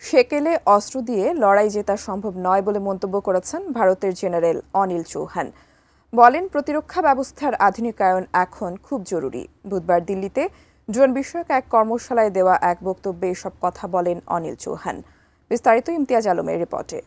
সেকেলে অস্ত্র দিয়ে লড়াই জেতা সম্ভব নয় বলে মন্তব্য করেছেন ভারতের জেনারেল অনিল চৌহান। বলেন, প্রতিরক্ষা ব্যবস্থার আধুনিকায়ন এখন খুব জরুরি। বুধবার দিল্লিতে ড্রোন বিষয়ক এক কর্মশালায় দেওয়া এক বক্তব্যে এসব কথা বলেন অনিল চৌহান। বিস্তারিত ইমতিয়াজ আলমের রিপোর্টে।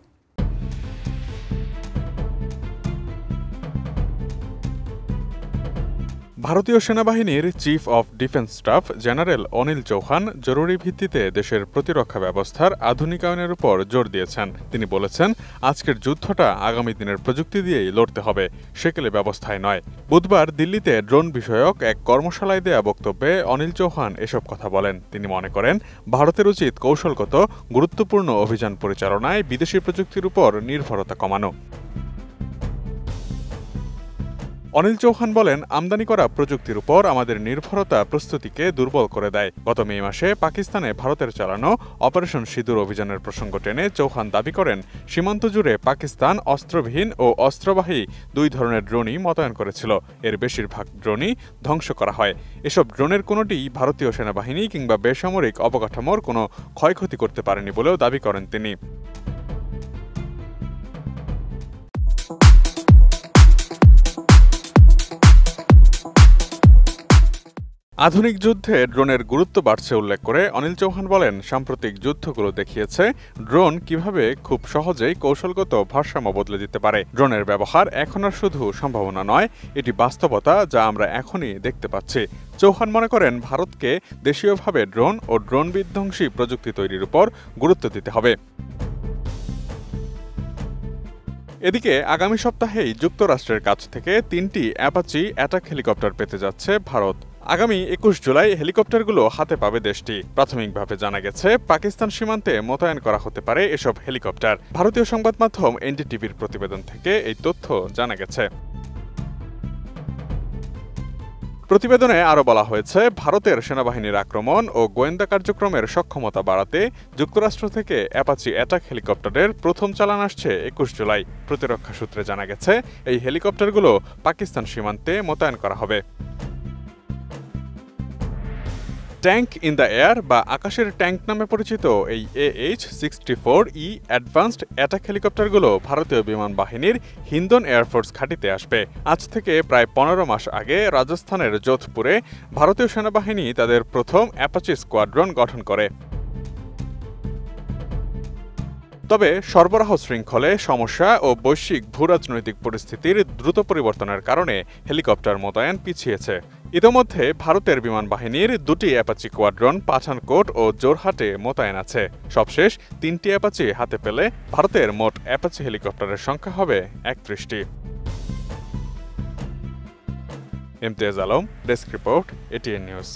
ভারতীয় সেনাবাহিনীর chief of defence staff general Anil Chauhan জরুরি ভিত্তিতে দেশের প্রতিরক্ষা ব্যবস্থার আধুনিকায়নের উপর জোর দিয়েছেন। তিনি বলেছেন, আজকের যুদ্ধটা আগামী দিনের প্রযুক্তি দিয়েই লড়তে হবে, সেকেলে ব্যবস্থায় নয়। বুধবার দিল্লিতে ড্রোন বিষয়ক এক কর্মশালায় দেয়া বক্তব্যে অনিল চৌহান এসব কথা বলেন। তিনি মনে করেন, ভারতের উচিত কৌশলগত গুরুত্বপূর্ণ অভিযান পরিচালনায় বিদেশি প্রযুক্তির উপর নির্ভরতা কমানো। অনিল চৌহান বলেন, আমদানি করা প্রযুক্তির উপর আমাদের নির্ভরতা প্রস্তুতিকে দুর্বল করে দেয়। গত মে মাসে পাকিস্তানে ভারতের চালানো অপারেশন সিঁদুর অভিযানের প্রসঙ্গ টেনে চৌহান দাবি করেন, সীমান্ত জুড়ে পাকিস্তান অস্ত্রবিহীন ও অস্ত্রবাহী দুই ধরনের ড্রোনই মোতায়েন করেছিল। এর বেশিরভাগ ড্রোনই ধ্বংস করা হয়। এসব ড্রোনের কোনোটিই ভারতীয় সেনাবাহিনী কিংবা বেসামরিক অবকাঠামোর কোনো ক্ষয়ক্ষতি করতে পারেনি বলেও দাবি করেন তিনি। আধুনিক যুদ্ধে ড্রোনের গুরুত্ব বাড়ছে উল্লেখ করে অনিল চৌহান বলেন, সাম্প্রতিক যুদ্ধগুলো দেখিয়েছে ড্রোন কিভাবে খুব সহজেই কৌশলগত ভারসাম্য বদলে দিতে পারে। ড্রোনের ব্যবহার এখন আর শুধু সম্ভাবনা নয়, এটি বাস্তবতা যা আমরা এখনই দেখতে পাচ্ছি। চৌহান মনে করেন, ভারতকে দেশীয়ভাবে ড্রোন ও ড্রোন বিধ্বংসী প্রযুক্তি তৈরির উপর গুরুত্ব দিতে হবে। এদিকে আগামী সপ্তাহেই যুক্তরাষ্ট্রের কাছ থেকে 3টি অ্যাপাচি অ্যাটাক হেলিকপ্টার পেতে যাচ্ছে ভারত। আগামী 21 জুলাই হেলিকপ্টারগুলো হাতে পাবে দেশটি। প্রাথমিকভাবে জানা গেছে, পাকিস্তান সীমান্তে মোতায়েন করা হতে পারে এসব হেলিকপ্টার। ভারতীয় সংবাদ মাধ্যম এনডিটিভির প্রতিবেদন থেকে এই তথ্য জানা গেছে। প্রতিবেদনে আরও বলা হয়েছে, ভারতের সেনাবাহিনীর আক্রমণ ও গোয়েন্দা কার্যক্রমের সক্ষমতা বাড়াতে যুক্তরাষ্ট্র থেকে অ্যাপাচি অ্যাটাক হেলিকপ্টারের প্রথম চালান আসছে 21 জুলাই। প্রতিরক্ষা সূত্রে জানা গেছে, এই হেলিকপ্টারগুলো পাকিস্তান সীমান্তে মোতায়েন করা হবে। ট্যাঙ্ক ইন দ্য এয়ার বা আকাশের ট্যাঙ্ক নামে পরিচিত এই AH-64E অ্যাডভান্সড অ্যাটাক হেলিকপ্টারগুলো ভারতীয় বিমান বাহিনীর হিন্দন এয়ারফোর্স ঘাঁটিতে আসবে। আজ থেকে প্রায় 15 মাস আগে রাজস্থানের যোধপুরে ভারতীয় সেনাবাহিনী তাদের প্রথম অ্যাপাচি স্কোয়াড্রন গঠন করে। তবে সরবরাহ শৃঙ্খলে সমস্যা ও বৈশ্বিক ভূরাজনৈতিক পরিস্থিতির দ্রুত পরিবর্তনের কারণে হেলিকপ্টার মোতায়েন পিছিয়েছে। ইতোমধ্যে ভারতের বিমান বাহিনীর 2টি অ্যাপাচি স্কোয়াড্রন পাঠানকোট ও জোরহাটে মোতায়েন আছে। সবশেষ 3টি অ্যাপাচি হাতে পেলে ভারতের মোট অ্যাপাচি হেলিকপ্টারের সংখ্যা হবে 31টি। Imtiaz Alam, desk report, ATN news.